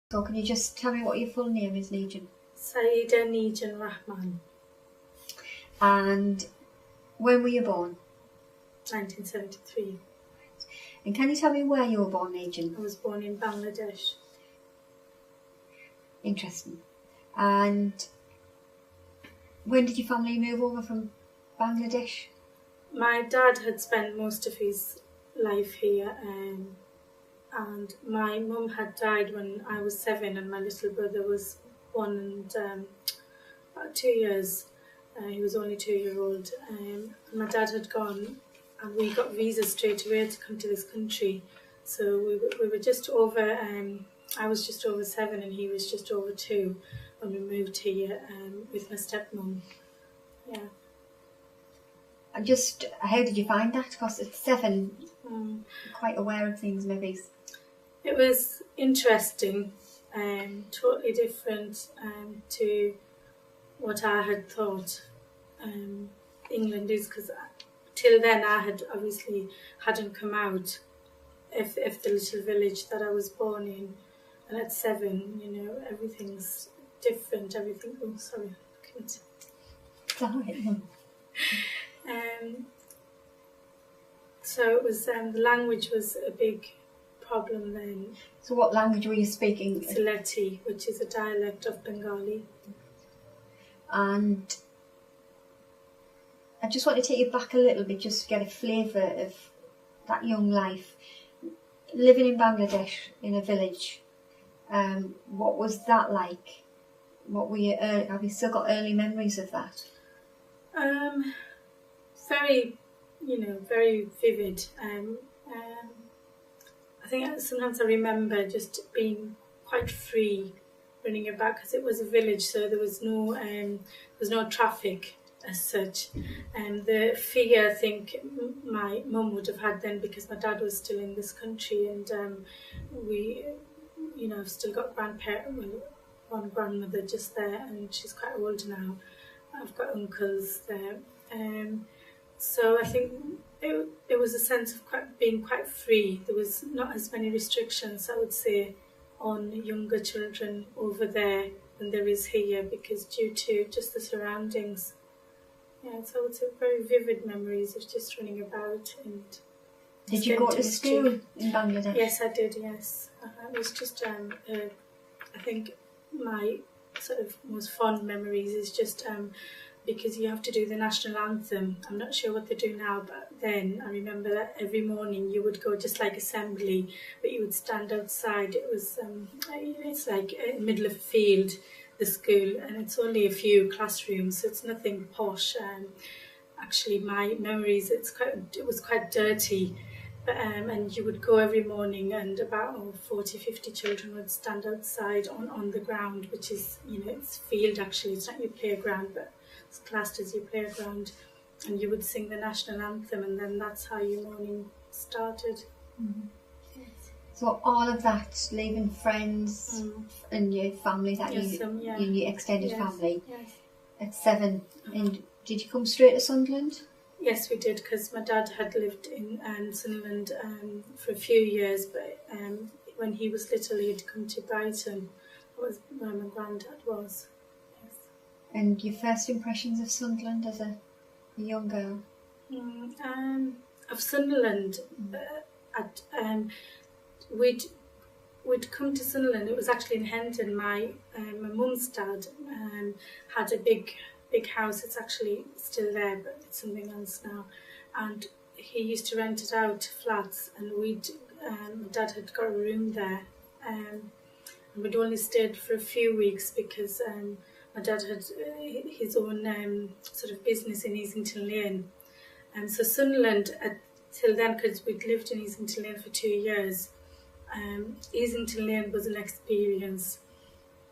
So can you just tell me what your full name is, Negin? Syed Negin Rahman, And when were you born? 1973. And can you tell me where you were born, Negin? I was born in Bangladesh. Interesting. And when did your family move over from Bangladesh? My dad had spent most of his life here, and my mum had died when I was 7 and my little brother was 1 and about 2 years. He was only 2-year-old. My dad had gone and we got visas straight away to come to this country. So we were just over, I was just over 7 and he was just over 2 when we moved here with my stepmom. Yeah. And just, how did you find that? Because at 7, quite aware of things maybe. It was interesting, totally different to what I had thought England is, because till then I had obviously hadn't come out of the little village that I was born in, and at 7, you know, everything's different. Everything. Oh, sorry. Sorry. So it was the language was a big problem then. So what language were you speaking? Sylheti, which is a dialect of Bengali. And I just want to take you back a little bit just to get a flavour of that young life. Living in Bangladesh in a village, what was that like? What were you, have you still got early memories of that? Very, very vivid. I think sometimes I remember just being quite free, running about, because it was a village, so there was no traffic as such. And the fear I think my mum would have had then, because my dad was still in this country, and we, I've still got one grandmother just there, and she's quite old now. I've got uncles there. So I think it was a sense of being quite free. There was not as many restrictions, I would say, on younger children over there than there is here, because due to just the surroundings. Yeah, so it's a very vivid memories of just running about. And did you go to school in Bangladesh? Yes, I did, yes. It was just, I think my sort of most fond memories is just because you have to do the national anthem. I'm not sure what they do now, but then I remember that every morning you would go just like assembly, but you would stand outside. It was, it's like in the middle of a field, the school, and it's only a few classrooms, so it's nothing posh. Actually, my memories, it was quite dirty, but, and you would go every morning, and about 40, 50 children would stand outside on the ground, which is, it's field actually, it's not your playground, but it's classed as your playground, and you would sing the national anthem, and then that's how your morning started. Mm-hmm. Yes. So all of that, leaving friends and your family, that your extended family, at 7, and did you come straight to Sunderland? Yes, we did, because my dad had lived in Sunderland for a few years, but when he was little, he had come to Brighton. That was where my granddad was. And your first impressions of Sunderland as a young girl? Of Sunderland, we'd come to Sunderland. It was actually in Hendon. My mum's dad had a big house. It's actually still there, but it's something else now. And he used to rent it out to flats, and my dad had got a room there, and we'd only stayed for a few weeks because my dad had his own sort of business in Easington Lane. And so Sunderland, till then, because we'd lived in Easington Lane for 2 years, Easington Lane was an experience,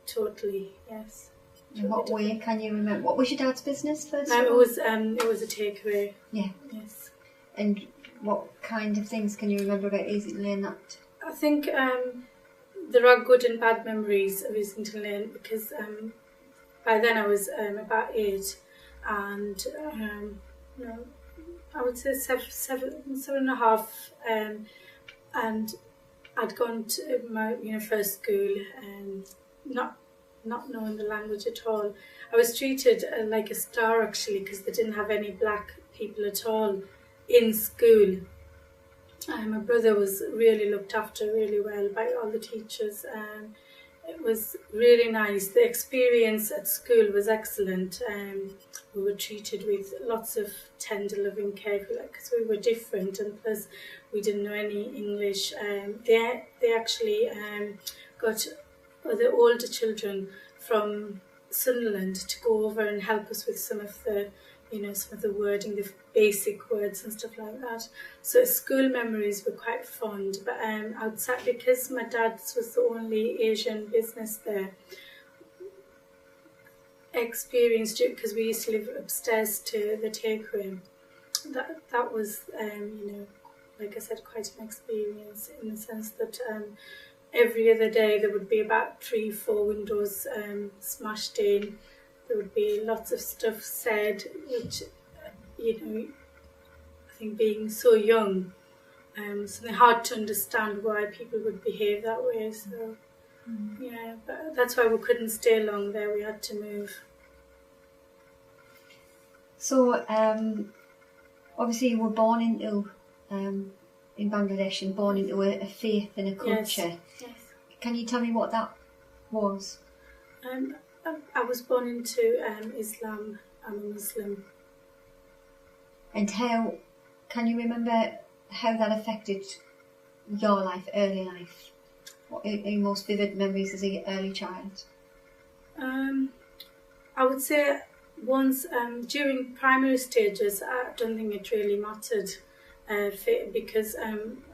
totally, yes. In what way can you remember? What was your dad's business first? It was a takeaway. Yeah. Yes. And what kind of things can you remember about Easington Lane? I think there are good and bad memories of Easington Lane, because by then I was about 8, and I would say 7.5, and I'd gone to my first school and not knowing the language at all. I was treated like a star actually, because they didn't have any black people at all in school. My brother was really looked after really well by all the teachers. It was really nice. The experience at school was excellent. We were treated with lots of tender, loving care, because we were different, and plus we didn't know any English. They actually got the older children from Sunderland to go over and help us with some of the wording, the basic words and stuff like that. So school memories were quite fond, but outside, because my dad's was the only Asian business there, experienced it because we used to live upstairs to the takeaway. That was like I said, quite an experience, in the sense that every other day there would be about 3-4 windows smashed in. There would be lots of stuff said, which, I think being so young, something hard to understand why people would behave that way. So, yeah, but that's why we couldn't stay long there. We had to move. So, obviously you were born into, in Bangladesh, and born into a faith and a culture. Yes. Can you tell me what that was? I was born into Islam. I'm a Muslim. And can you remember how that affected your life, early life? What are your most vivid memories as an early child? I would say once during primary stages, I don't think it really mattered, because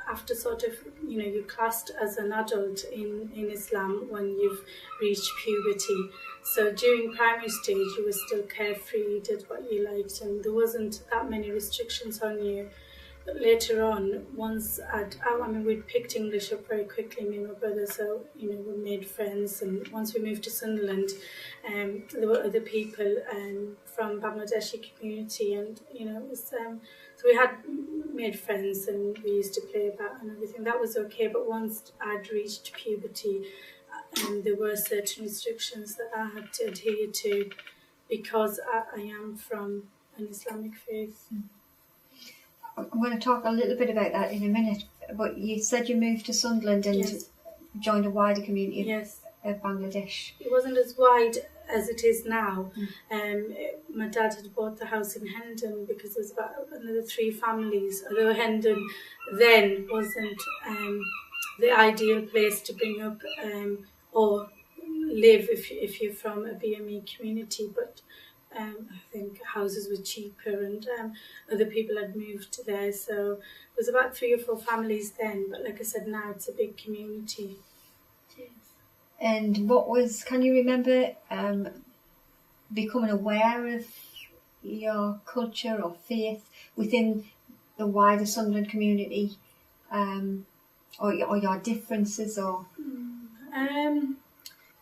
after sort of, you're classed as an adult in Islam when you've reached puberty. So during primary stage, you were still carefree, you did what you liked, and there wasn't that many restrictions on you. But later on, once we'd picked English up very quickly, me and my brother, so, we made friends. And once we moved to Sunderland, there were other people from Bangladeshi community, and, it was, so we had made friends, and we used to play about and everything. That was okay, but once I'd reached puberty, there were certain restrictions that I had to adhere to, because I am from an Islamic faith. I'm going to talk a little bit about that in a minute, but you said you moved to Sunderland and joined a wider community of Bangladesh. It wasn't as wide as it is now. My dad had bought the house in Hendon because there was about another 3 families, although Hendon then wasn't the ideal place to bring up or live if you're from a BME community, but I think houses were cheaper, and other people had moved there, so it was about 3 or 4 families then, but like I said, now it's a big community. Yes. And can you remember becoming aware of your culture or faith within the wider Sunderland community, or your differences, or?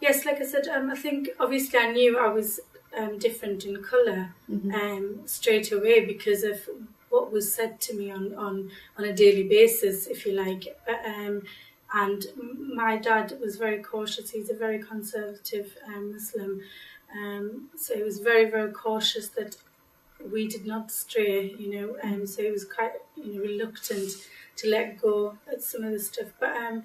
Yes, like I said, I think obviously I knew I was different in colour straight away because of what was said to me on a daily basis, if you like. And my dad was very cautious. He's a very conservative Muslim, so he was very, very cautious that we did not stray, so he was quite reluctant to let go at some of the stuff. But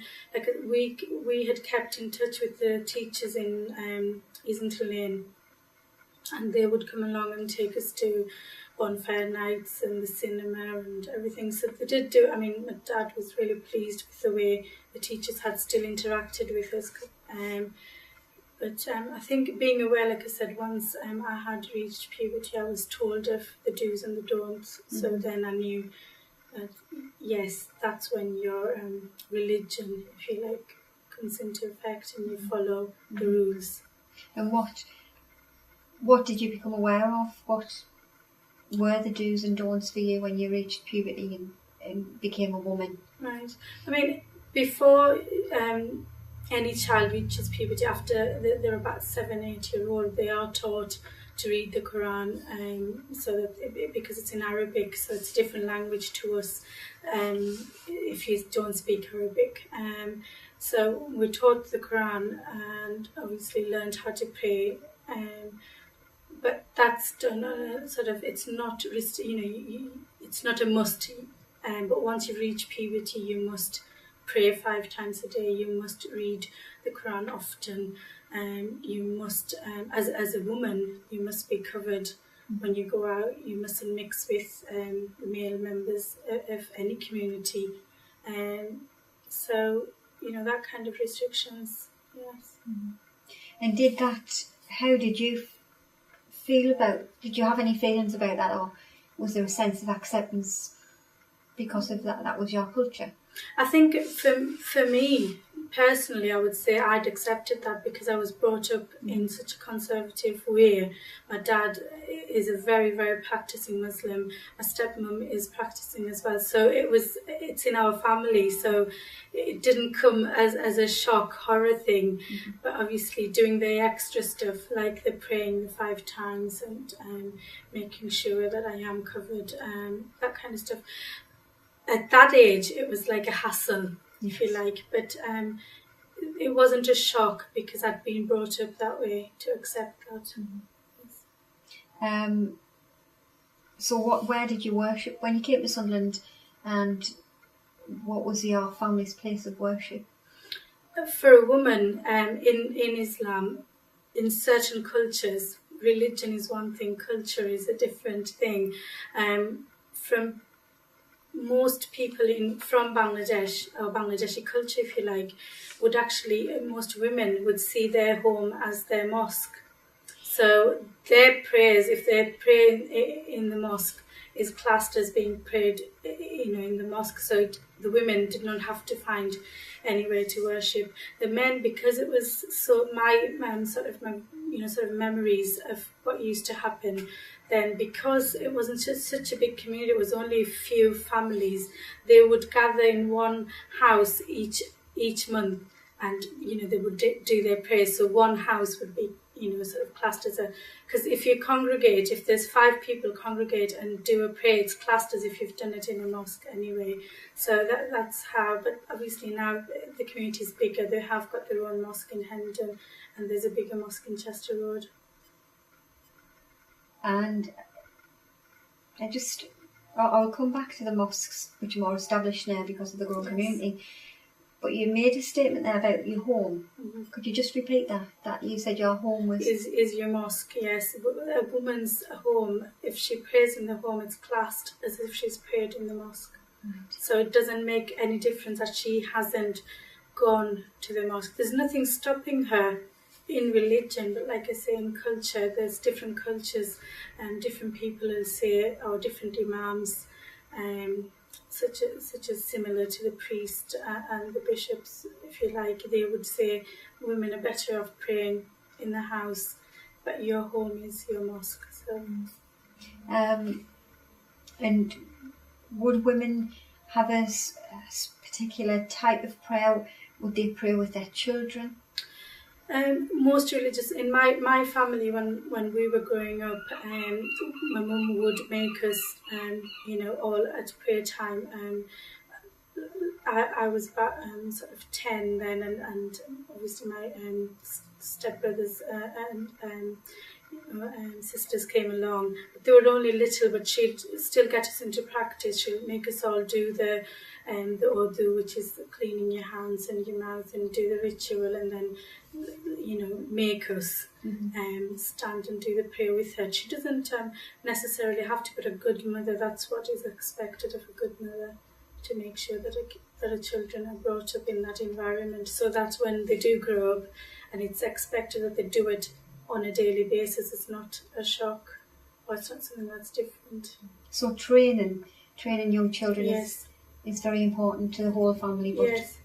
like we had kept in touch with the teachers in Islington Lane, and they would come along and take us to bonfire nights and the cinema and everything. So they did do. I mean, my dad was really pleased with the way the teachers had still interacted with us. But I think being aware, like I said, once I had reached puberty, I was told of the do's and the don'ts. So then I knew that, yes, that's when your religion, if you like, comes into effect and you follow the rules. And what did you become aware of? What were the do's and don'ts for you when you reached puberty and became a woman? Right. I mean, before any child reaches puberty, after they're about 7-8 years old, they are taught to read the Quran, so that because it's in Arabic, so it's a different language to us. if you don't speak Arabic. So we taught the Quran and obviously learned how to pray. But that's done sort of, it's not, it's not a must. But once you reach puberty, you must pray 5 times a day. You must read the Quran often. You must, as a woman, you must be covered when you go out. You mustn't mix with male members of any community. So, that kind of restrictions, yes. And how did you did you have any feelings about that, or was there a sense of acceptance because of that was your culture? I think for me personally, I would say I'd accepted that because I was brought up in such a conservative way. My dad is a very, very practicing Muslim. My stepmom is practicing as well. So it's in our family. So it didn't come as a shock, horror thing. But obviously doing the extra stuff like the praying the 5 times and making sure that I am covered, that kind of stuff. At that age, it was like a hassle, if you like, but it wasn't a shock because I'd been brought up that way to accept that. Yes. So where did you worship when you came to Sunderland, and what was your family's place of worship? For a woman in Islam, in certain cultures, religion is one thing, culture is a different thing. From most people from Bangladesh, or Bangladeshi culture, if you like, would actually, most women would see their home as their mosque. So their prayers, if they're praying in the mosque, is classed as being prayed, in the mosque. So the women did not have to find anywhere to worship. The men, because it was so my sort of memories of what used to happen. Then, because it wasn't such a big community, it was only a few families, they would gather in one house each month, and they would do their prayers. So one house would be sort of classed as because if you congregate, if there's 5 people congregate and do a prayer, it's classed as if you've done it in a mosque anyway. So that's how. But obviously now the community is bigger. They have got their own mosque in Hendon, and there's a bigger mosque in Chester Road. And I'll come back to the mosques, which are more established now because of the growing community. But you made a statement there about your home. Could you just repeat that? That you said your home was... Is your mosque, yes. A woman's home, if she prays in the home, it's classed as if she's prayed in the mosque. Right. So it doesn't make any difference that she hasn't gone to the mosque. There's nothing stopping her in religion, but like I say, in culture, there's different cultures and different people will say, or different imams, such as similar to the priest and the bishops, if you like, they would say women are better off praying in the house, but your home is your mosque. So, and would women have a particular type of prayer? Would they pray with their children? Most religious in my family, when we were growing up, my mum would make us all at prayer time. I was about sort of 10 then, and obviously my stepbrothers and sisters came along. They were only little, but she'd still get us into practice. She'd make us all do the Urdu, which is cleaning your hands and your mouth, and do the ritual, and then make us stand and do the prayer with her. She doesn't necessarily have to, but a good mother, that's what is expected of a good mother, to make sure that her children are brought up in that environment, so that when they do grow up and it's expected that they do it on a daily basis, it's not a shock, or it's not something that's different. So training young children is very important to the whole family. But yes.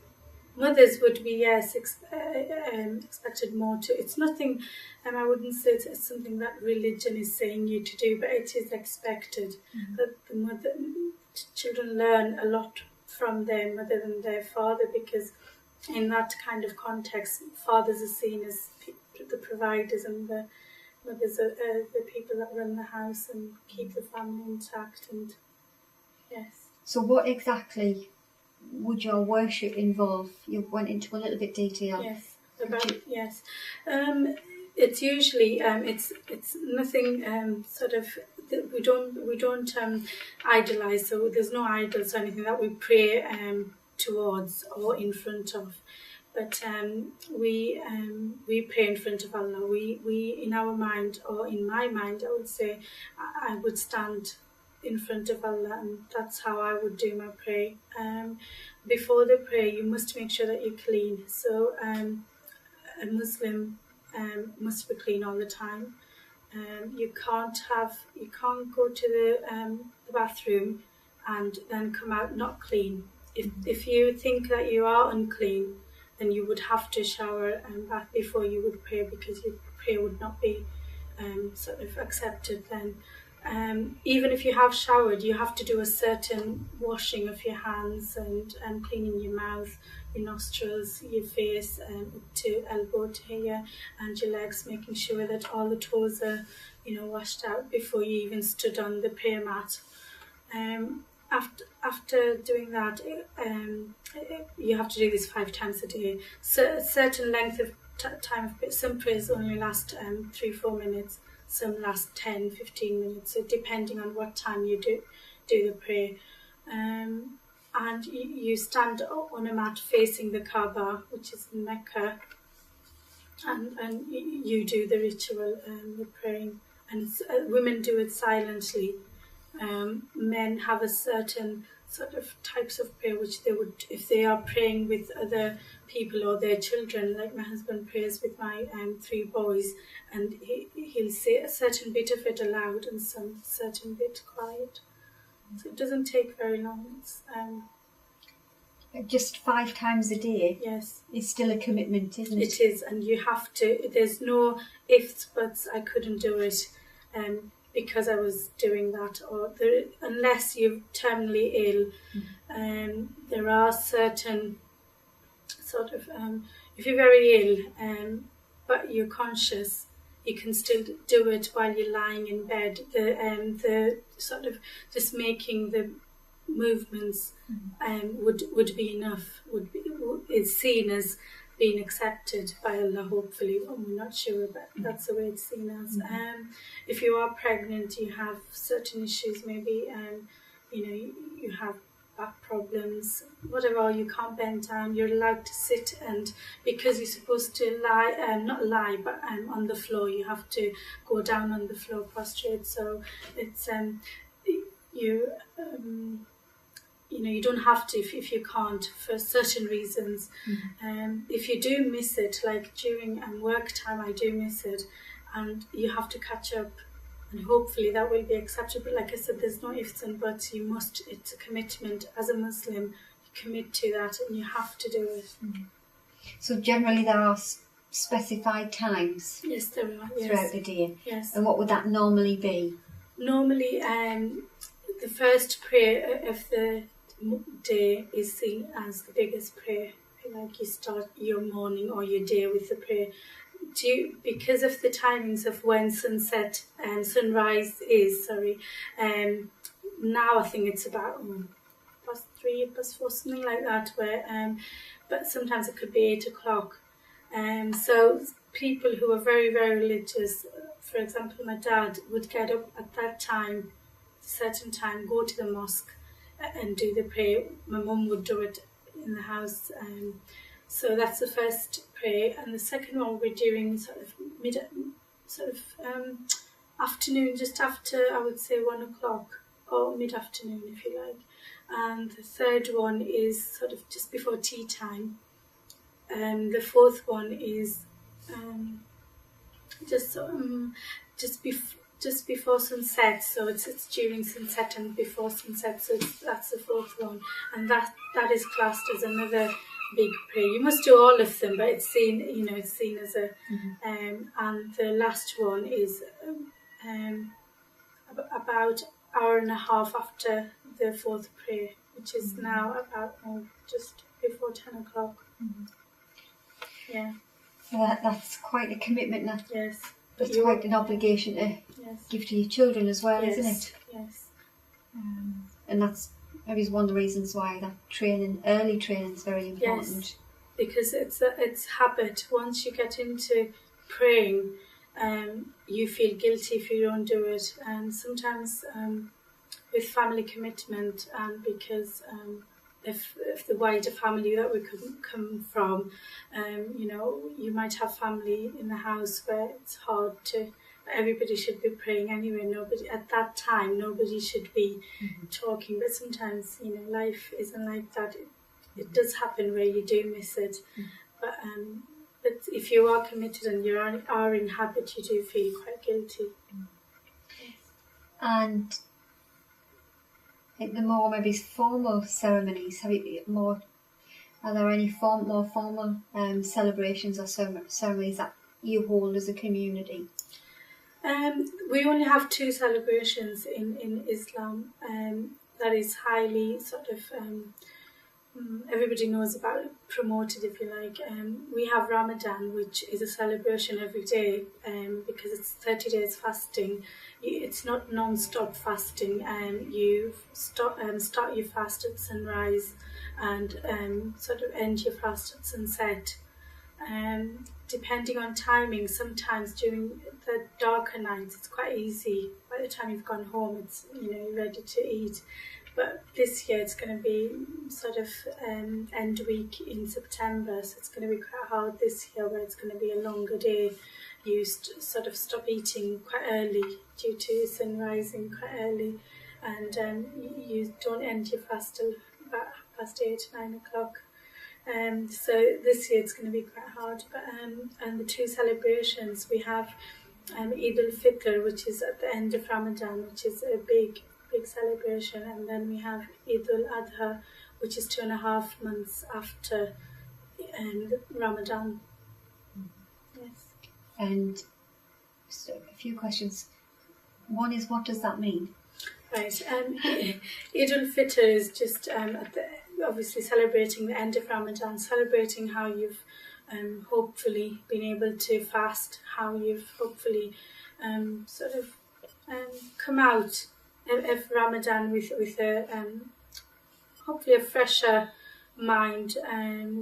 Mothers would be, expected more to. It's nothing, I wouldn't say it's something that religion is saying you to do, but it is expected that children learn a lot from their mother and their father, because in that kind of context, fathers are seen as the providers, and the mothers are the people that run the house and keep the family intact. And yes. So what exactly would your worship involve? You went into a little bit detail. Yes, yes. It's usually it's nothing sort of we don't idolize. So there's no idols or anything that we pray towards or in front of. But we pray in front of Allah. We in our mind, or in my mind, I would say, I would stand in front of Allah, and that's how I would do my prayer. Before the prayer, you must make sure that you're clean. So a Muslim must be clean all the time. You can't go to the bathroom and then come out not clean. If you think that you are unclean, then you would have to shower and bath before you would pray, because your prayer would not be sort of accepted then. Even if you have showered, you have to do a certain washing of your hands and cleaning your mouth, your nostrils, your face, to elbow to here, and your legs, making sure that all the toes are, washed out before you even stood on the prayer mat. After doing that, you have to do this 5 times a day. So a certain length of time of some prayers only last 3-4 minutes. Some last 10-15 minutes, so depending on what time you do the prayer. And you stand on a mat facing the Kaaba, which is in Mecca, and you do the ritual, the praying. And women do it silently. Men have a certain sort of types of prayer which they would, if they are praying with other people or their children, like my husband prays with my 3 boys, and he'll say a certain bit of it aloud and some certain bit quiet. So it doesn't take very long. It's just 5 times a day. Yes, it's still a commitment, isn't it? It is, and you have to. There's no ifs, buts. I couldn't do it. Because I was doing that, or unless you're terminally ill, there are certain sort of, if you're very ill, but you're conscious, you can still do it while you're lying in bed. The sort of just making the movements would be enough. Is seen as being accepted by Allah, hopefully. We're not sure, but that's the way it's seen as. If you are pregnant, you have certain issues, maybe you have back problems, whatever, or you can't bend down, you're allowed to sit, and because you're supposed to lie, not lie, but on the floor, you have to go down on the floor prostrate. So it's you don't have to if you can't, for certain reasons. If you do miss it, like during work time, I do miss it, and you have to catch up, and hopefully that will be acceptable. Like I said, there's no ifs and buts. You must. It's a commitment as a Muslim. You commit to that, and you have to do it. So generally, there are specified times. Yes, there are. Yes. Throughout the day. Yes. And what would that normally be? Normally, the first prayer of the day is seen as the biggest prayer. Like you start your morning or your day with the prayer. Because of the timings of when sunset and sunrise is, now I think it's about past 3, past 4, something like that. Where, but sometimes it could be 8 o'clock. So people who are very, very religious, for example, my dad would get up at that time, certain time, go to the mosque and do the prayer. My mum would do it in the house. So that's the first prayer, and the second one we're doing afternoon, just after, I would say 1 o'clock, or mid-afternoon if you like. And the third one is sort of just before tea time. And the fourth one is just before sunset, so it's during sunset and before sunset, so that's the fourth one, and that is classed as another big prayer. You must do all of them, but it's seen as a and the last one is about hour and a half after the fourth prayer, which is now about just before 10 o'clock. Yeah. So that's quite a commitment. Yes. It's quite an obligation to give to your children as well, isn't it? Yes. And that's maybe it's one of the reasons why that early training is very important. Yes, because it's habit. Once you get into praying, you feel guilty if you don't do it, and sometimes with family commitment, and because if the wider family that we come from, you might have family in the house where it's hard to. Everybody should be praying anyway. Nobody at that time. Nobody should be talking. But sometimes, life isn't like that. It does happen where you do miss it. But if you are committed and you are in habit, you do feel quite guilty. And the more maybe formal ceremonies, are there any more formal celebrations or ceremonies that you hold as a community? We only have 2 celebrations in Islam that is highly sort of everybody knows about, promoted if you like. We have Ramadan, which is a celebration every day because it's 30 days fasting. It's not non-stop fasting. You start your fast at sunrise and sort of end your fast at sunset. Depending on timing, sometimes during the darker nights it's quite easy. By the time you've gone home, it's you're ready to eat. But this year it's going to be sort of end week in September, so it's going to be quite hard this year, where it's going to be a longer day. You sort of stop eating quite early due to sun rising quite early, and you don't end your fast till about 8:30, 9 o'clock. So this year it's going to be quite hard. But and the 2 celebrations we have, Eid al-Fitr, which is at the end of Ramadan, which is a big celebration, and then we have Eid al-Adha, which is 2.5 months after Ramadan. Yes. And so a few questions. One is, what does that mean? Right. Eid al-Fitr is just obviously celebrating the end of Ramadan, celebrating how you've hopefully been able to fast, how you've hopefully sort of come out of Ramadan with a hopefully a fresher mind,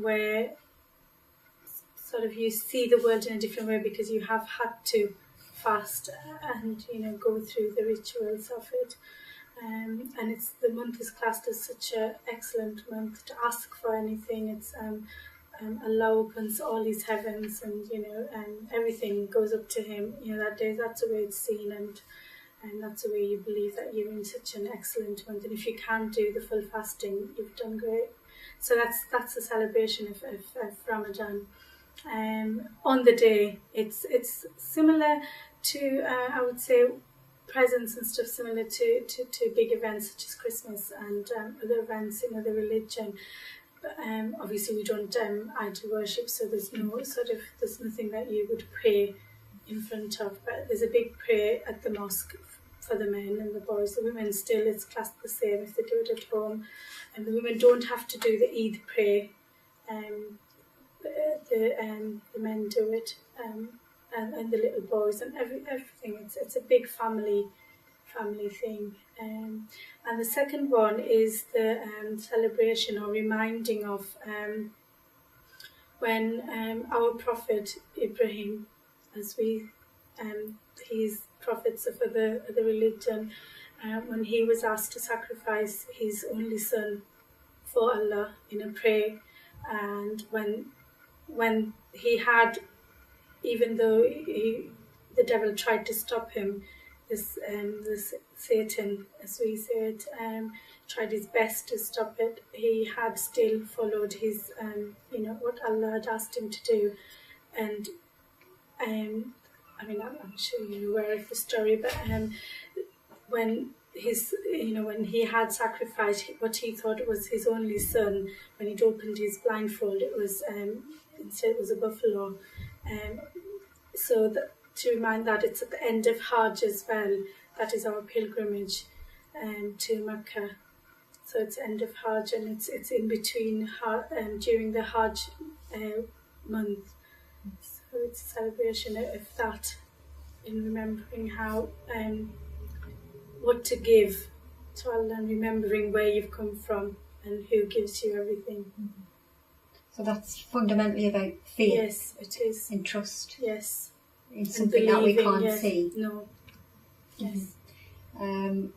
where sort of you see the world in a different way because you have had to fast and go through the rituals of it. And the month is classed as such an excellent month to ask for anything. It's Allah opens all His heavens, and everything goes up to Him. That day, that's the way it's seen, and that's the way you believe that you're in such an excellent month. And if you can't do the full fasting, you've done great. So that's the celebration of Ramadan. On the day, it's similar to I would say presents and stuff, similar to big events such as Christmas and other events in other religion. But obviously we don't idol worship, so there's nothing that you would pray in front of. But there's a big prayer at the mosque for the men and the boys. The women still, it's classed the same if they do it at home, and the women don't have to do the Eid prayer. The men do it, and the little boys and everything. It's a big family thing. And the second one is the celebration or reminding of when our prophet Ibrahim, as he's prophets of other religion, when he was asked to sacrifice his only son for Allah in a prayer, and when he had, even though the devil tried to stop him, this Satan, as we say it, tried his best to stop it, he had still followed his what Allah had asked him to do. And I'm sure you're aware of the story, but when he had sacrificed what he thought was his only son, when he'd opened his blindfold, it was instead it was a buffalo. So to remind that it's at the end of Hajj as well. That is our pilgrimage to Mecca. So it's end of Hajj, and it's in between during the Hajj month. So it's a celebration of that, in remembering how what to give as well, and remembering where you've come from and who gives you everything. Mm-hmm. So that's fundamentally about faith. Yes, it is. And trust. Yes. In something that we can't see. No. Yes. Mm-hmm.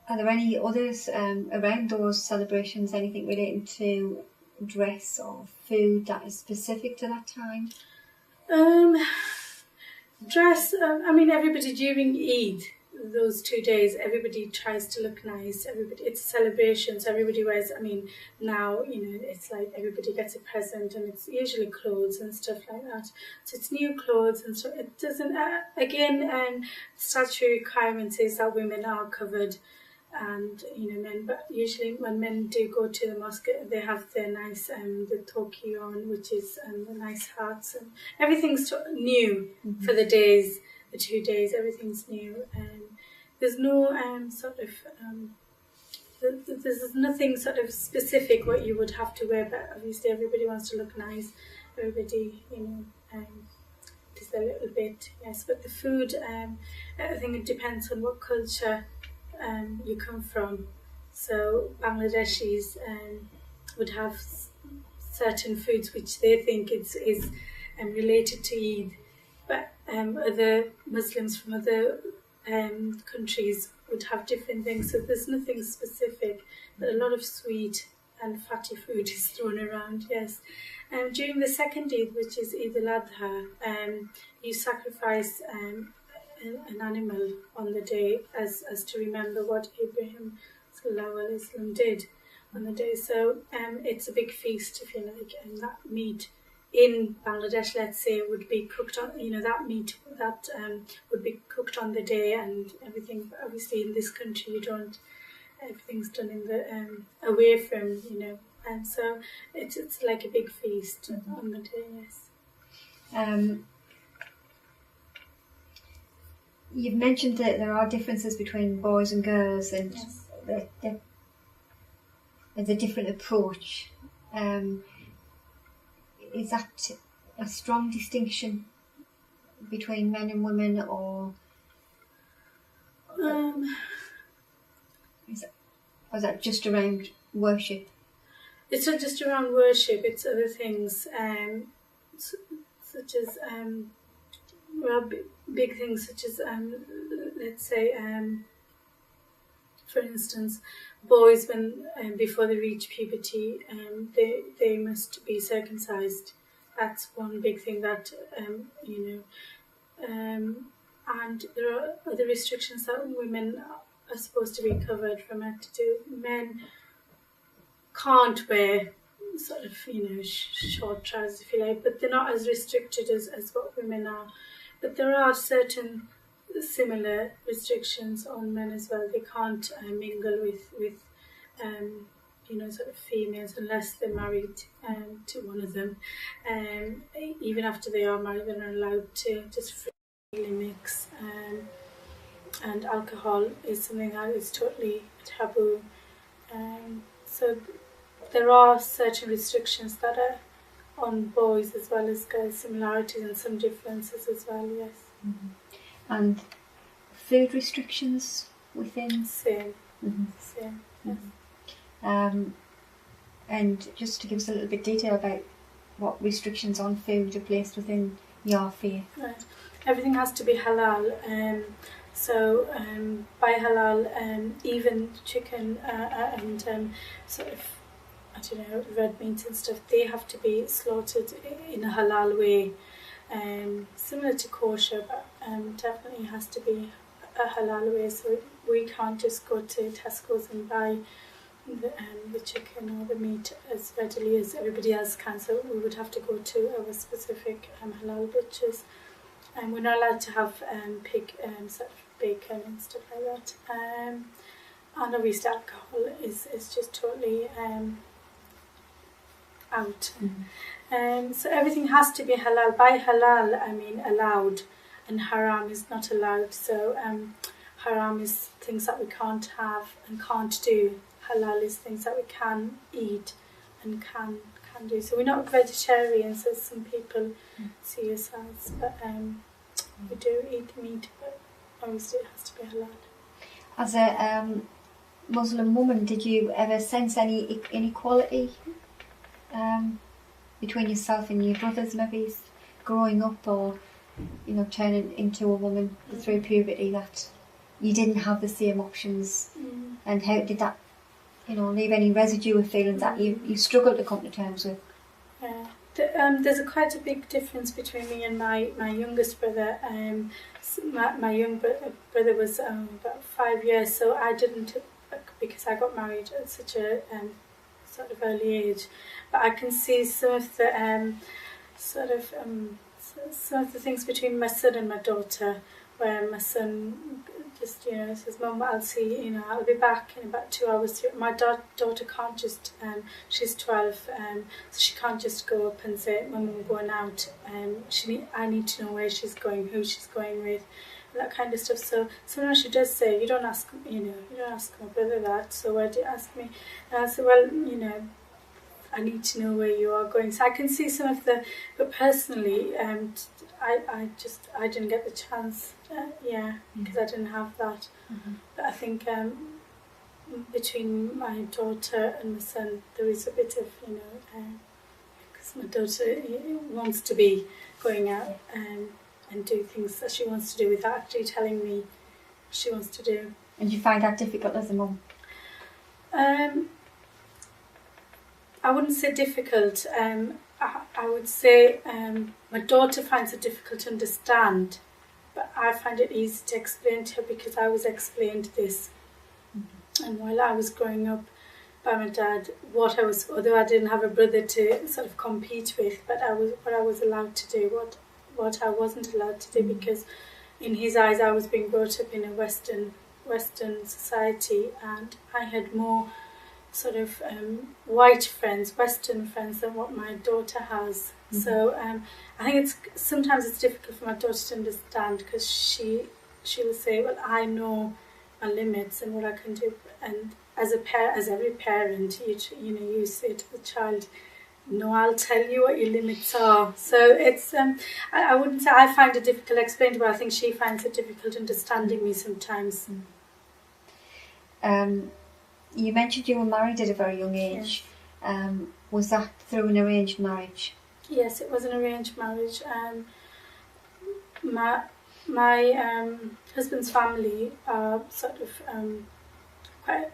Are there any others around those celebrations, anything relating to dress or food that is specific to that time? Dress, I mean, everybody during Eid, those 2 days, everybody tries to look nice. It's a celebration, so everybody wears, I mean, now, it's like everybody gets a present, and it's usually clothes and stuff like that. So it's new clothes and stuff. It doesn't, statutory requirements is that women are covered, and men, but usually when men do go to the mosque, they have their nice the toki on, which is the nice hats, and everything's new for the 2 days. Everything's new, and there's no there's nothing sort of specific what you would have to wear, but obviously everybody wants to look nice. Everybody does a little bit, yes. But the food, I think it depends on what culture you come from. So Bangladeshis would have certain foods which they think is related to Eid, but other Muslims from other countries would have different things. So there's nothing specific, but a lot of sweet and fatty food is thrown around. Yes. During the second Eid, which is Eid al-Adha, you sacrifice an animal on the day as to remember what Ibrahim Islam did on the day. So it's a big feast, if you like, and that meat in Bangladesh, let's say, would be cooked on, that meat that would be cooked on the day and everything. But obviously in this country you don't, everything's done in the away from, and so it's like a big feast on the day, yes. You've mentioned that there are differences between boys and girls, and yes. there's a different approach. Is that a strong distinction between men and women, or is that just around worship? It's not just around worship, it's other things, such as big things such as, let's say, for instance, boys when before they reach puberty, they must be circumcised. That's one big thing that and there are other restrictions that women are supposed to be covered from it to do. Men can't wear sort of short trousers, if you like, but they're not as restricted as what women are. But there are certain similar restrictions on men as well. They can't mingle with sort of females unless they're married to one of them. Even after they are married, they're not allowed to just freely mix. And alcohol is something that is totally taboo. So there are certain restrictions that are on boys as well as girls, similarities and some differences as well, yes. Mm-hmm. And food restrictions within? Same. Mm-hmm. Same, yes. Mm-hmm. And just to give us a little bit of detail about what restrictions on food are placed within your faith. Right. Everything has to be halal. So by halal, even chicken and sort of, I don't know, red meats and stuff, they have to be slaughtered in a halal way. Similar to kosher, but definitely has to be a halal way. So we can't just go to Tesco's and buy the chicken or the meat as readily as everybody else can. So we would have to go to our specific halal butchers. And we're not allowed to have pig sort of bacon and stuff like that. And obviously alcohol is just totally out. Mm-hmm. So everything has to be halal. By halal, I mean allowed, and haram is not allowed. So haram is things that we can't have and can't do. Halal is things that we can eat and can do. So we're not vegetarians as some people see us as, but we do eat meat, but obviously it has to be halal. As a Muslim woman, did you ever sense any inequality between yourself and your brothers, maybe growing up, or turning into a woman through puberty, that you didn't have the same options? And how did that, leave any residue of feelings that you struggled to come to terms with? Yeah. There's quite a big difference between me and my youngest brother. My young brother was about 5 years, so I didn't, because I got married at such a sort of early age. But I can see some of the some of the things between my son and my daughter, where my son just says, "Mum, I'll be back in about 2 hours." My daughter can't just she's 12, so she can't just go up and say, "Mum, I'm going out." I need to know where she's going, who she's going with, and that kind of stuff. So sometimes she does say, "You don't ask my brother that, so why do you ask me?" And I say, "Well, I need to know where you are going." So I can see some of but personally, I didn't get the chance, because I didn't have that. But I think between my daughter and my son, there is a bit of, because my daughter wants to be going out and do things that she wants to do without actually telling me what she wants to do. And you find that difficult as a mum? I wouldn't say difficult. I would say my daughter finds it difficult to understand, but I find it easy to explain to her because I was explained this. And while I was growing up by my dad, although I didn't have a brother to sort of compete with, but what I was allowed to do, what I wasn't allowed to do, because in his eyes I was being brought up in a Western society, and I had more sort of white friends, Western friends, than what my daughter has. So I think sometimes it's difficult for my daughter to understand, because she will say, "Well, I know my limits and what I can do." And as every parent, you say to the child, "No, I'll tell you what your limits are." So it's I wouldn't say I find it difficult to explain, but I think she finds it difficult understanding me sometimes. You mentioned you were married at a very young age. Yes. Was that through an arranged marriage? Yes, it was an arranged marriage. My husband's family are sort of quite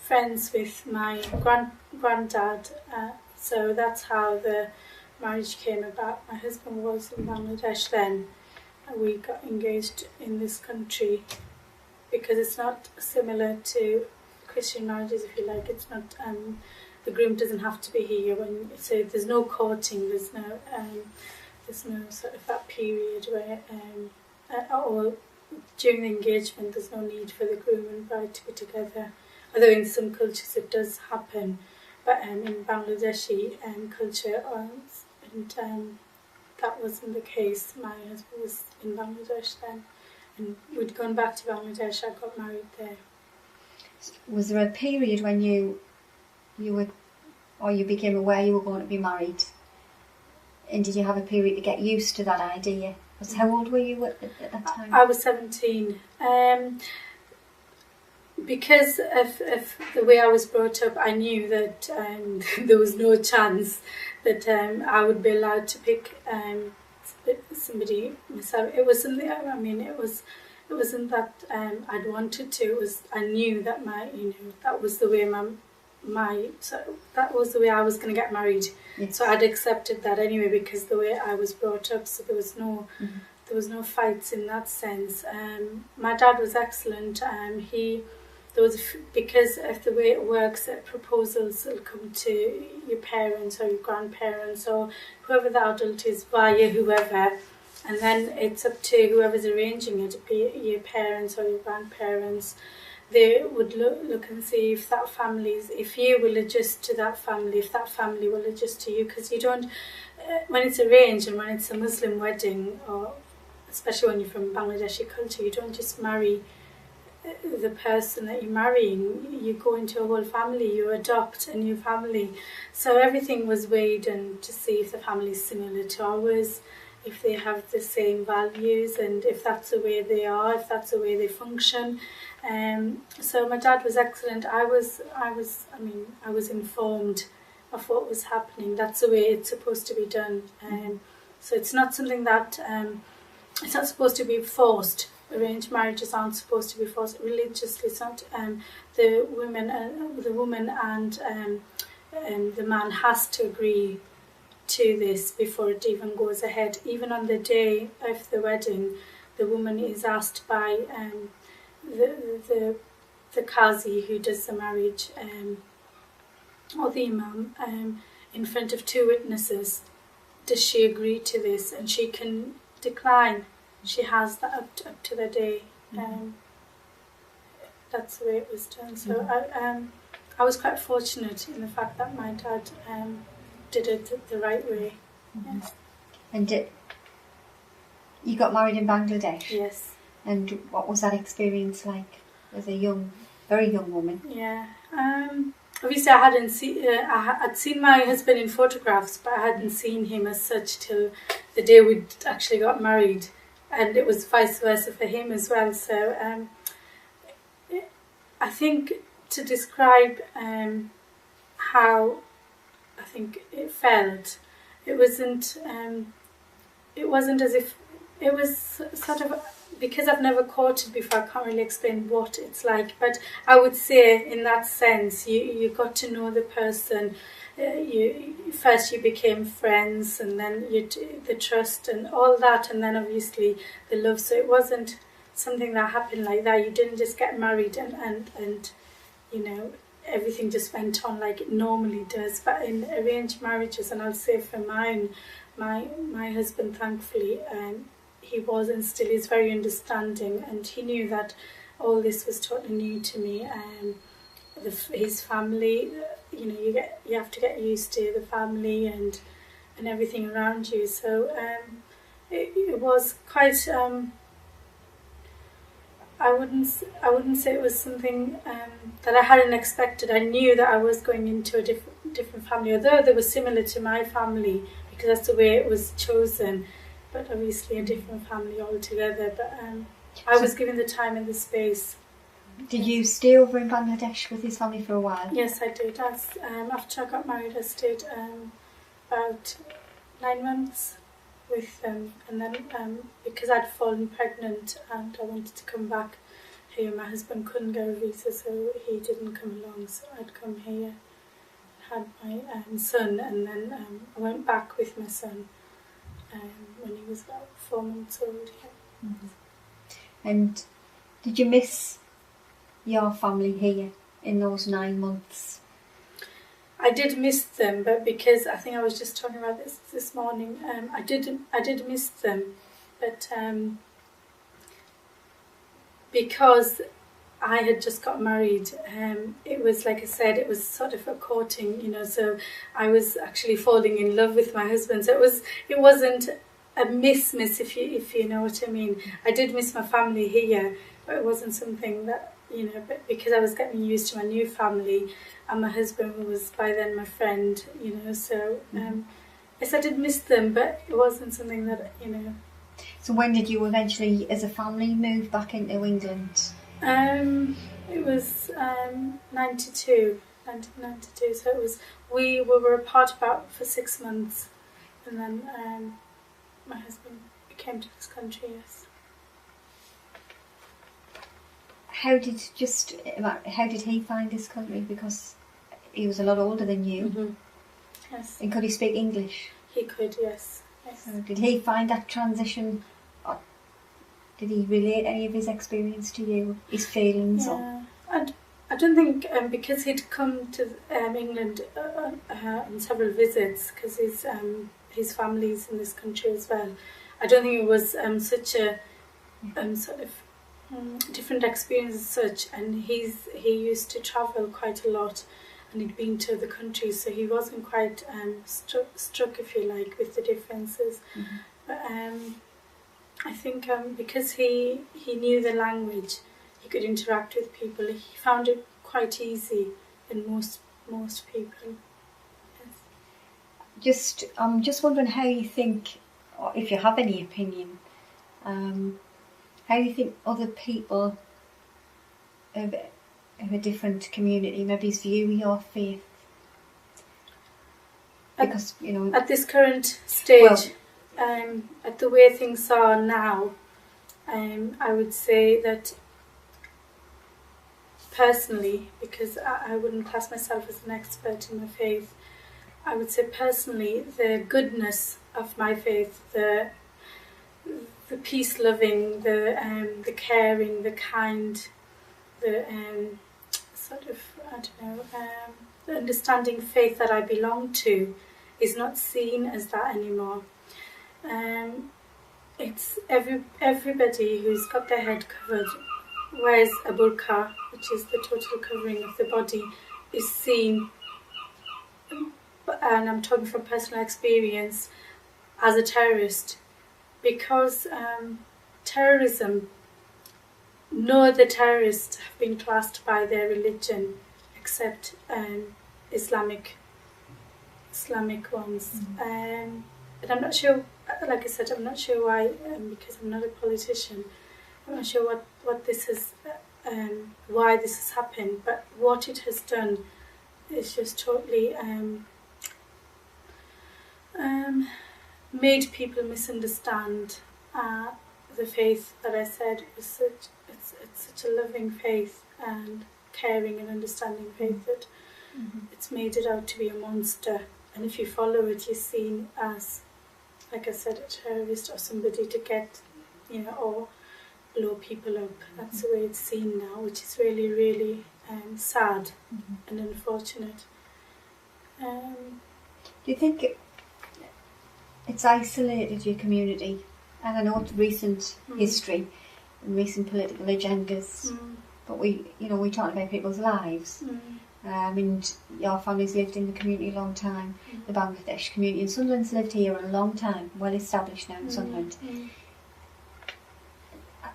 friends with my granddad, so that's how the marriage came about. My husband was in Bangladesh then, and we got engaged in this country because it's not similar to Christian marriages, if you like. It's not. The groom doesn't have to be here so there's no courting. There's no sort of that period where or during the engagement there's no need for the groom and bride to be together. Although in some cultures it does happen, but in Bangladeshi culture, that wasn't the case. My husband was in Bangladesh then, and we'd gone back to Bangladesh. I got married there. Was there a period when you became aware you were going to be married? And did you have a period to get used to that idea? How old were you at that time? I was 17. Because of the way I was brought up, I knew that there was no chance that I would be allowed to pick somebody myself. It was something. I mean, it wasn't that I'd wanted to. It was, I knew that that was the way that was the way I was going to get married. Yes. So I'd accepted that anyway, because the way I was brought up. So there was no fights in that sense. My dad was excellent. Because of the way it works, proposals will come to your parents or your grandparents or whoever the adult is, via whoever. And then it's up to whoever's arranging it, be it your parents or your grandparents. They would look and see if if you will adjust to that family, if that family will adjust to you. Because you don't, when it's arranged and when it's a Muslim wedding, or especially when you're from Bangladeshi culture, you don't just marry the person that you're marrying. You go into a whole family, you adopt a new family. So everything was weighed and to see if the family is similar to ours. if they have the same values, and if that's the way they are, if that's the way they function. So my dad was excellent. I was informed of what was happening. That's the way it's supposed to be done. So it's not something that it's not supposed to be forced. Arranged marriages aren't supposed to be forced religiously. It's not. The woman and the man has to agree to this before it even goes ahead. Even on the day of the wedding, the woman is asked by the qazi who does the marriage, or the imam, in front of two witnesses, does she agree to this? And she can decline. She has that up to the day. That's the way it was done. So I was quite fortunate in the fact that my dad did it the right way. Yes. And you got married in Bangladesh? Yes. And what was that experience like as a very young woman? Yeah. Obviously, I'd seen my husband in photographs, but I hadn't seen him as such till the day we actually got married, and it was vice versa for him as well. So I think to describe how I think it felt, it wasn't as if it was sort of, because I've never courted before, I can't really explain what it's like. But I would say, in that sense, you got to know the person. First you became friends, and then the trust and all that, and then obviously the love. So it wasn't something that happened like that. You didn't just get married and everything just went on like it normally does. But in arranged marriages, and I'll say for mine, my husband, thankfully, he was and still is very understanding, and he knew that all this was totally new to me. His family, you have to get used to the family and everything around you. So it was quite. I wouldn't say it was something that I hadn't expected. I knew that I was going into a different family, although they were similar to my family because that's the way it was chosen. But obviously a different family altogether. But I was given the time and the space. Did you stay over in Bangladesh with his family for a while? Yes, I did. After I got married, I stayed about 9 months with them. And then because I'd fallen pregnant and I wanted to come back here, my husband couldn't get a visa, so he didn't come along. So I'd come here, had my son, and then I went back with my son when he was about 4 months old. Yeah. Mm-hmm. And did you miss your family here in those 9 months? I did miss them, but because I think I was just talking about this morning, I did miss them, but because I had just got married, it was, like I said, it was sort of a courting, so I was actually falling in love with my husband. So it wasn't a miss if you know what I mean. I did miss my family here, but it wasn't something that, but because I was getting used to my new family, and my husband was by then my friend, so yes, I did miss them, but it wasn't something that, So when did you eventually, as a family, move back into England? It was 1992, so it was, we were apart about for 6 months, and then my husband came to this country, yes. How did he find this country? Because he was a lot older than you. Mm-hmm. Yes. And could he speak English? He could, yes. So did he find that transition? Or did he relate any of his experience to you, his feelings? Yeah. And I don't think because he'd come to England on several visits, because his family's in this country as well. I don't think it was such a sort of different experience as such, and he used to travel quite a lot, and he'd been to other countries, so he wasn't quite struck, if you like, with the differences. Mm-hmm. But I think because he knew the language, he could interact with people. He found it quite easy than most people. Yes. I'm just wondering how you think or if you have any opinion, how you think other people of a different community maybe view your faith. Because, you know... At this current stage, at the way things are now, I would say that personally, because I wouldn't class myself as an expert in my faith, I would say personally the goodness of my faith, the peace-loving, the caring, the kind, the sort of, I don't know, the understanding faith that I belong to is not seen as that anymore. It's everybody who's got their head covered, wears a burqa, which is the total covering of the body, is seen, and I'm talking from personal experience, as a terrorist. Because terrorism, no other terrorists have been classed by their religion except Islamic ones. And I'm not sure, like I said, I'm not sure why, because I'm not a politician. I'm not sure what this is, why this has happened, but what it has done is just totally made people misunderstand the faith that I said is it's such a loving faith and caring and understanding faith that it's made it out to be a monster. And if you follow it, you're seen as, like I said, a terrorist or somebody to get, you know, or blow people up. That's the way it's seen now, which is really, really sad and unfortunate. Do you think it's isolated your community? And I know it's recent history and recent political agendas, but we talk about people's lives. And your family's lived in the community a long time. The Bangladesh community in Sunderland's lived here a long time, well established now in Sunderland.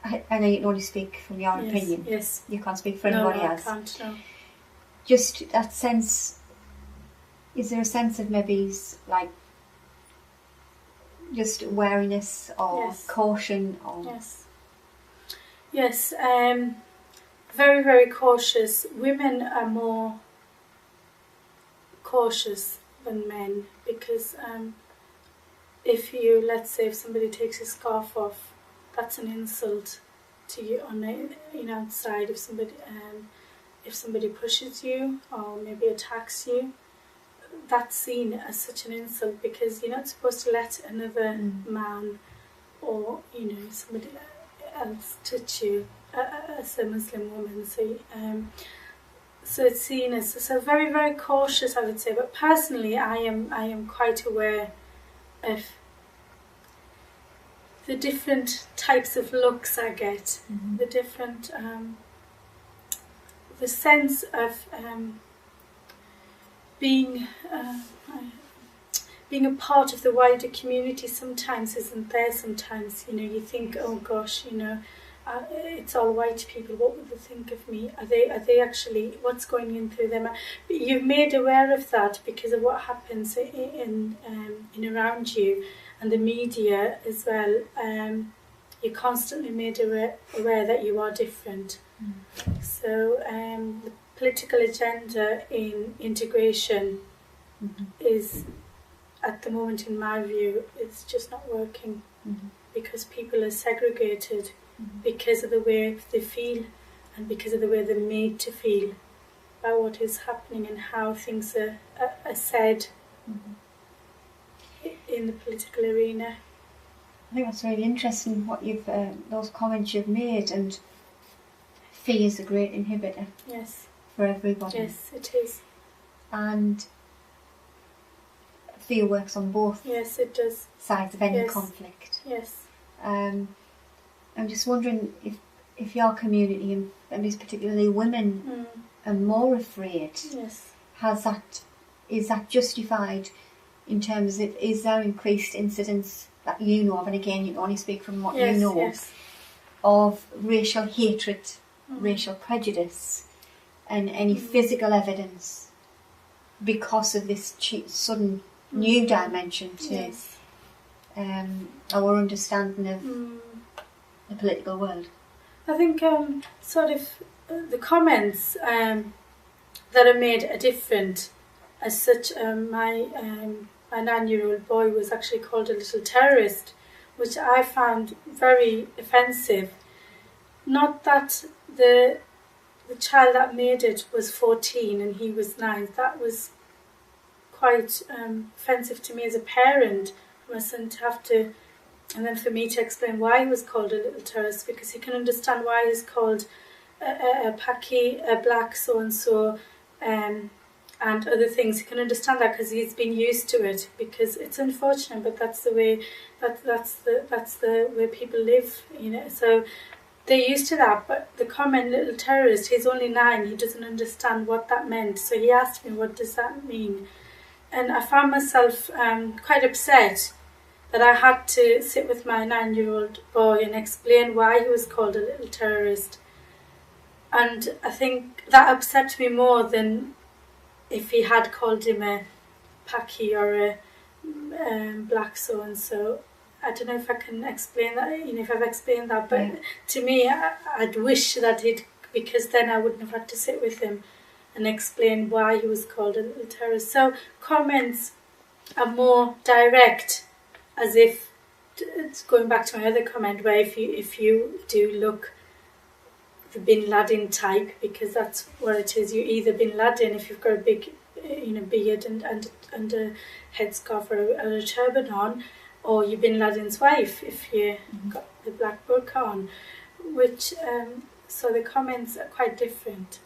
I know you can only speak from your opinion. Yes. You can't speak for anybody else. I can't, no. Just that sense, is there a sense of maybe like just wariness or caution? Or Yes, very, very cautious. Women are more cautious than men because if somebody takes his scarf off, that's an insult to you on the outside. If somebody pushes you or maybe attacks you, that's seen as such an insult because you're not supposed to let another man or somebody else touch you as a Muslim woman. So it's seen as very, very cautious, I would say. But personally, I am quite aware of the different types of looks I get, the different the sense of being a part of the wider community sometimes isn't there. Sometimes you think, oh gosh, it's all white people. What would they think of me? Are they actually? What's going in through them? But you're made aware of that because of what happens in around you and the media as well. You're constantly made aware that you are different. So the political agenda in integration is, at the moment, in my view, it's just not working because people are segregated because of the way they feel and because of the way they're made to feel about what is happening and how things are said in the political arena. I think that's really interesting what you've those comments you've made, and fear is a great inhibitor. Yes. For everybody. Yes, it is. And fear works on both. Yes, it does. Sides of any conflict. Yes. I'm just wondering if your community, and these particularly women, are more afraid. Yes. Is that justified in terms of, is there increased incidents that you know of, and again you can only speak from what you know of racial hatred, racial prejudice, and any physical evidence because of this sudden new dimension to our understanding of the political world? I think the comments that are made are different. As such, my 9-year-old boy was actually called a little terrorist, which I found very offensive. Not that the child that made it was 14 and he was 9. That was quite offensive to me as a parent, for my son to have to, and then for me to explain why he was called a little terrorist, because he can understand why he's called a Paki, a black so-and-so, and other things. He can understand that because he's been used to it, because it's unfortunate, but that's the way, that's the way people live, you know. So they're used to that, but the comment little terrorist, he's only 9, he doesn't understand what that meant. So he asked me, what does that mean? And I found myself quite upset that I had to sit with my 9-year-old boy and explain why he was called a little terrorist. And I think that upset me more than if he had called him a Paki or a black so-and-so. I don't know if I can explain that, you know, if I've explained that, but to me, I'd wish that he'd, because then I wouldn't have had to sit with him and explain why he was called a little terrorist. So comments are more direct, as if, it's going back to my other comment, where if you do look the Bin Laden type, because that's what it is, you're either Bin Laden if you've got a big, you know, beard and a headscarf or a turban on, or you're Bin Laden's wife if you got the black burqa on, which so the comments are quite different.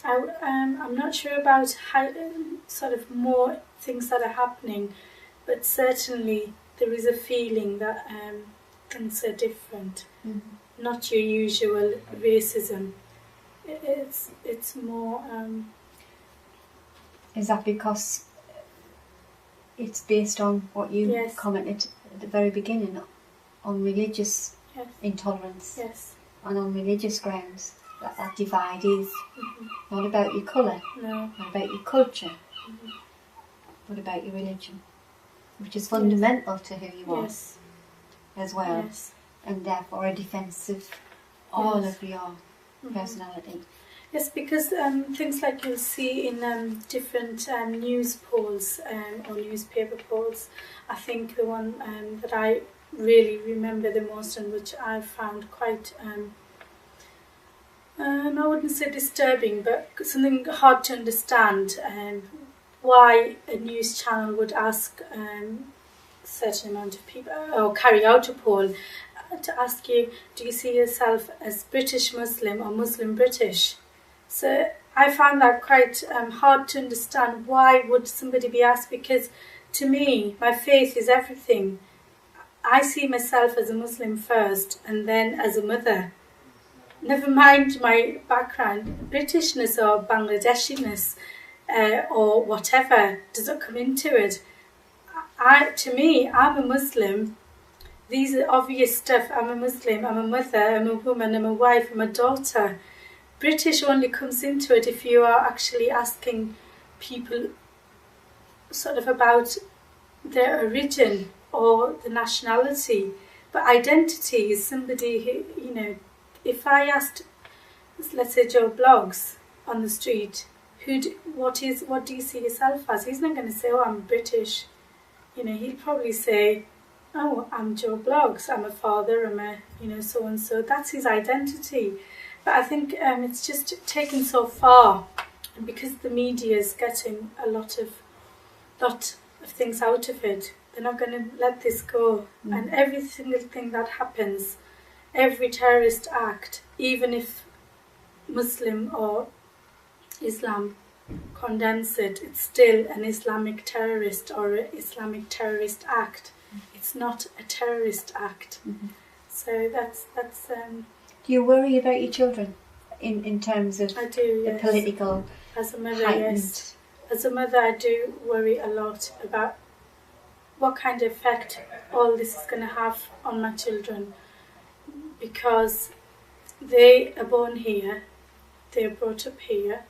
I'm not sure about how, sort of more things that are happening, but certainly there is a feeling that things are different. Not your usual racism. It's more. Is that because it's based on what you commented at the very beginning, on religious intolerance, and on religious grounds? That divide is not about your colour, not about your culture, but about your religion, which is fundamental to who you are as well, and therefore a defence of all of your personality. Yes, because things like you'll see in different news polls or newspaper polls, I think the one that I really remember the most, and which I found quite I wouldn't say disturbing, but something hard to understand, why a news channel would ask a certain amount of people, or carry out a poll, to ask you, do you see yourself as British Muslim or Muslim British? So I found that quite hard to understand. Why would somebody be asked? Because to me, my faith is everything. I see myself as a Muslim first, and then as a mother. Never mind my background, Britishness or Bangladeshiness or whatever doesn't come into it. To me, I'm a Muslim. These are obvious stuff. I'm a Muslim, I'm a mother, I'm a woman, I'm a wife, I'm a daughter. British only comes into it if you are actually asking people sort of about their origin or the nationality. But identity is somebody who, you know, if I asked, let's say, Joe Bloggs on the street, what do you see yourself as? He's not going to say, oh, I'm British. You know, he'll probably say, oh, I'm Joe Bloggs, I'm a father, I'm a, you know, so-and-so. That's his identity. But I think it's just taken so far, and because the media is getting a lot of things out of it, they're not going to let this go. And every single thing that happens, every terrorist act, even if Muslim or Islam condemns it, it's still an Islamic terrorist or an Islamic terrorist act. It's not a terrorist act. So that's. Do you worry about your children in terms of I do, the political as a mother, heightened? yes. As a mother, I do worry a lot about what kind of effect all this is going to have on my children, because they are born here, they are brought up here,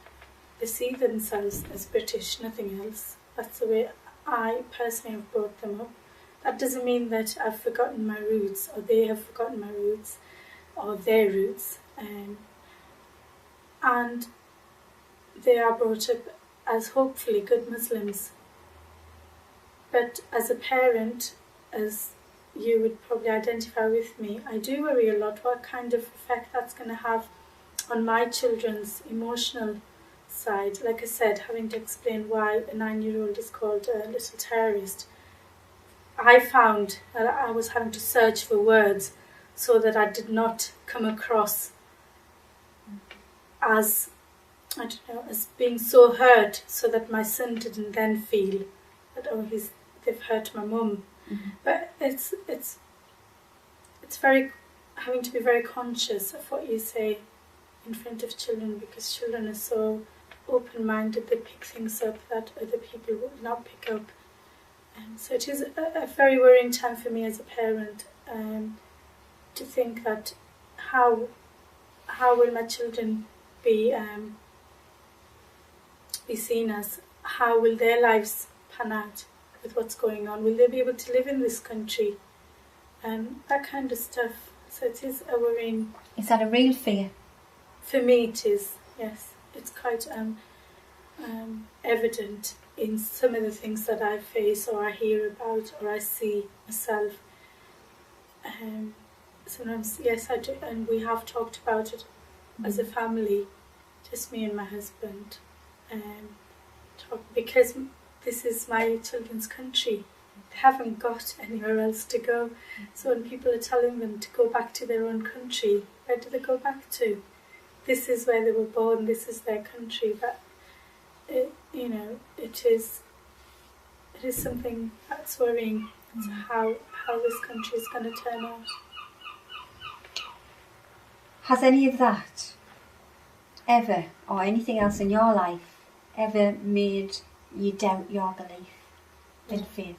they see themselves as British, nothing else. That's the way I personally have brought them up. that doesn't mean that I've forgotten my roots, or they have forgotten my roots, or their roots. And they are brought up as hopefully good Muslims. But as a parent, as you would probably identify with me, I do worry a lot what kind of effect that's going to have on my children's emotional side. Like I said, having to explain why a 9-year-old is called a little terrorist. I found that I was having to search for words so that I did not come across as, I don't know, as being so hurt, so that my son didn't then feel that, oh, they've hurt my mum. Mm-hmm. But it's very, having to be very conscious of what you say in front of children, because children are so open-minded, they pick things up that other people will not pick up. So it is a very worrying time for me as a parent, to think that how will my children be seen as, how will their lives pan out with what's going on, will they be able to live in this country, that kind of stuff. So it is a worrying. Is that a real fear? For me it is, yes. It's quite evident in some of the things that I face, or I hear about, or I see myself. Sometimes, yes, I do, and we have talked about it as a family, just me and my husband, because this is my children's country. They haven't got anywhere else to go. So when people are telling them to go back to their own country, where do they go back to? This is where they were born, this is their country. But it is something that's worrying. It's how this country is going to turn out. Has any of that ever, or anything else in your life, ever made you doubt your belief in faith?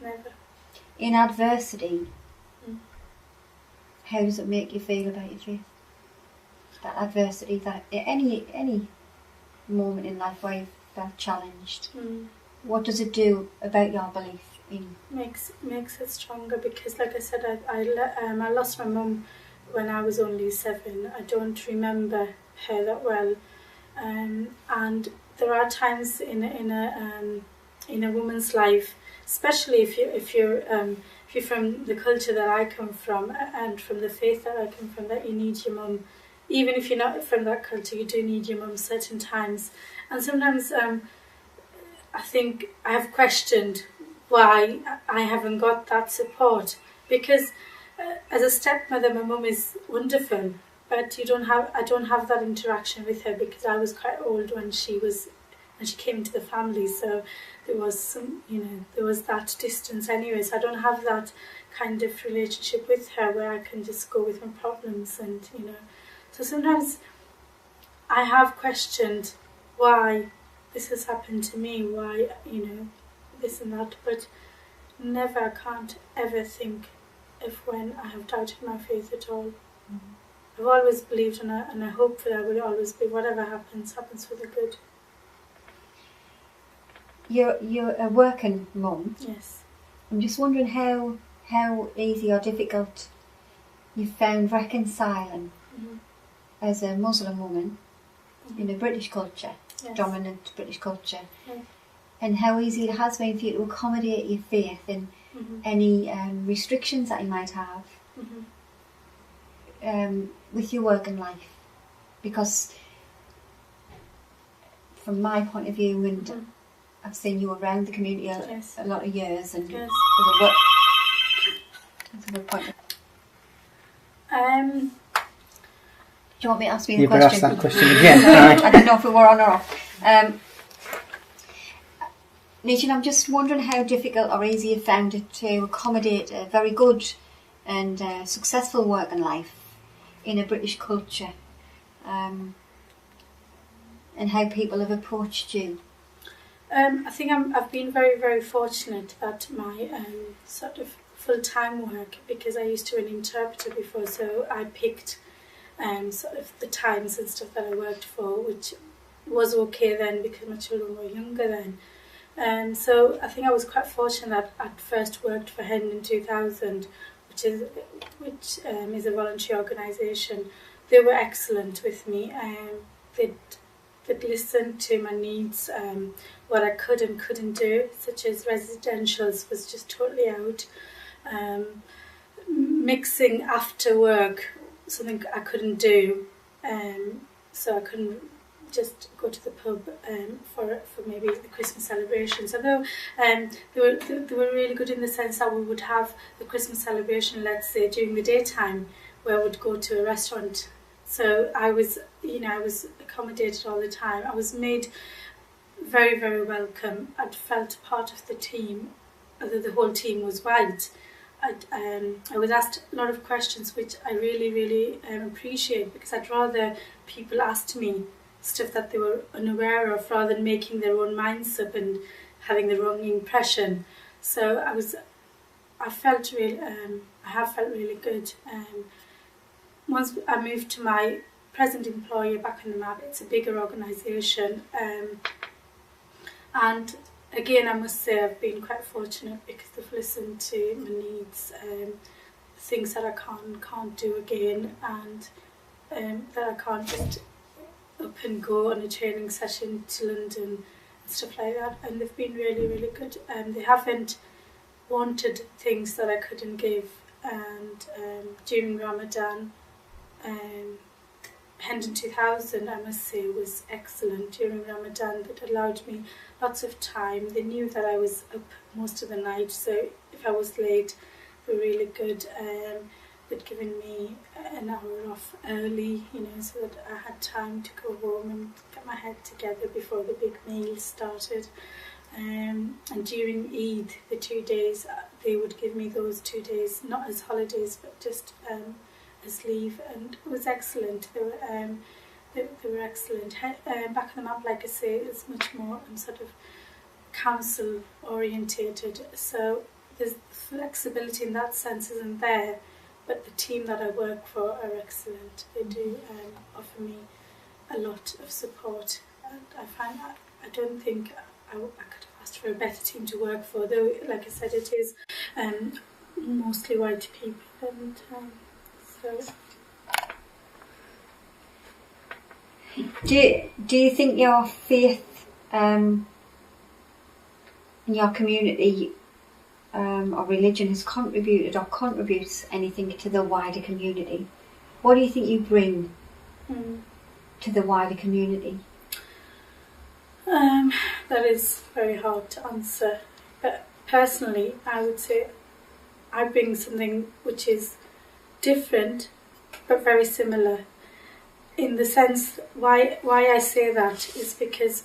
Never. In adversity, how does it make you feel about your faith? That adversity, that any moment in life where you've felt challenged, what does it do about your belief in? Makes it stronger, because, like I said, I lost my mum when I was only 7. I don't remember her that well, and there are times in a woman's life, especially if you're from the culture that I come from and from the faith that I come from, that you need your mum. Even if you're not from that culture, you do need your mum certain times. And sometimes I think I have questioned why I haven't got that support, because as a stepmother, my mum is wonderful, but I don't have that interaction with her, because I was quite old when she came into the family, so there was there was that distance anyway, so I don't have that kind of relationship with her where I can just go with my problems, and so sometimes I have questioned why this has happened to me, why this and that, but never, I can't ever think of when I have doubted my faith at all. I've always believed, and I hope that I will always be, whatever happens for the good. You're a working mum. Yes. I'm just wondering how easy or difficult you found reconciling as a Muslim woman in a British culture, dominant British culture, and how easy it has been for you to accommodate your faith and any restrictions that you might have with your working life. Because from my point of view, and I've seen you around the community a lot of years, and that's a good point. Do you want me to ask me the question? You better ask that question again. I don't know if we were on or off. Negin, I'm just wondering how difficult or easy you found it to accommodate a very good and successful working life in a British culture, and how people have approached you. I think I've been very, very fortunate that my sort of full-time work, because I used to be an interpreter before, so I picked sort of the times and stuff that I worked for, which was okay then because my children were younger then. So I think I was quite fortunate that I first worked for Hendon 2000, which is a voluntary organisation. They were excellent with me. They'd listen to my needs, what I could and couldn't do, such as residentials was just totally out. Mixing after work, something I couldn't do, so I couldn't just go to the pub for maybe the Christmas celebrations. Although they were really good in the sense that we would have the Christmas celebration, let's say during the daytime, where I would go to a restaurant. So I was accommodated all the time. I was made very, very welcome. I'd felt part of the team, although the whole team was white. I was asked a lot of questions which I really, really appreciate, because I'd rather people asked me stuff that they were unaware of rather than making their own minds up and having the wrong impression. So I have felt really good. Once I moved to my present employer back on the map, it's a bigger organisation, and again, I must say I've been quite fortunate because they've listened to my needs, things that I can't do again, and that I can't just up and go on a training session to London and stuff like that. And they've been really, really good. They haven't wanted things that I couldn't give. And during Ramadan, Hendon 2000, I must say, was excellent during Ramadan. That allowed me lots of time. They knew that I was up most of the night, so if I was late, they were really good. They'd given me an hour off early, so that I had time to go home and get my head together before the big meal started. And during Eid, the 2 days, they would give me those 2 days, not as holidays, but just as leave, and it was excellent. They were excellent. Back on the map, like I say, is much more sort of council orientated, so there's flexibility in that sense isn't there, but the team that I work for are excellent. They do offer me a lot of support, and I don't think I could have asked for a better team to work for, though, like I said, it is mostly white people, and so. Do you think your faith in your community or religion has contributed or contributes anything to the wider community? What do you think you bring to the wider community? That is very hard to answer, but personally I would say I bring something which is different but very similar, in the sense why I say that is because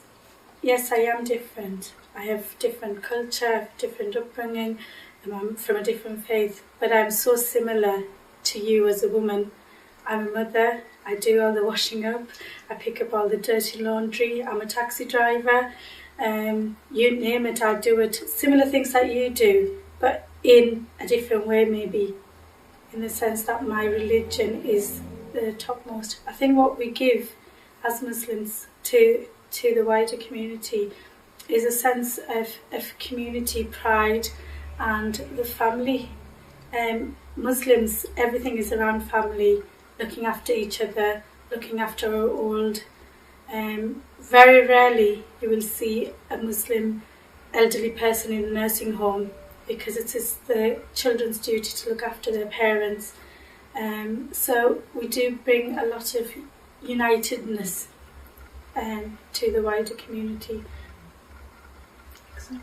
yes, I am different. I have different culture, I have different upbringing, and I'm from a different faith, but I'm so similar to you as a woman. I'm a mother, I do all the washing up, I pick up all the dirty laundry, I'm a taxi driver, you name it, I do it. Similar things that you do, but in a different way maybe, in the sense that my religion is the topmost. I think what we give as Muslims to the wider community is a sense of community pride and the family. Muslims, everything is around family, looking after each other, looking after our old. Very rarely you will see a Muslim elderly person in a nursing home, because it is the children's duty to look after their parents. So we do bring a lot of unitedness to the wider community. Excellent.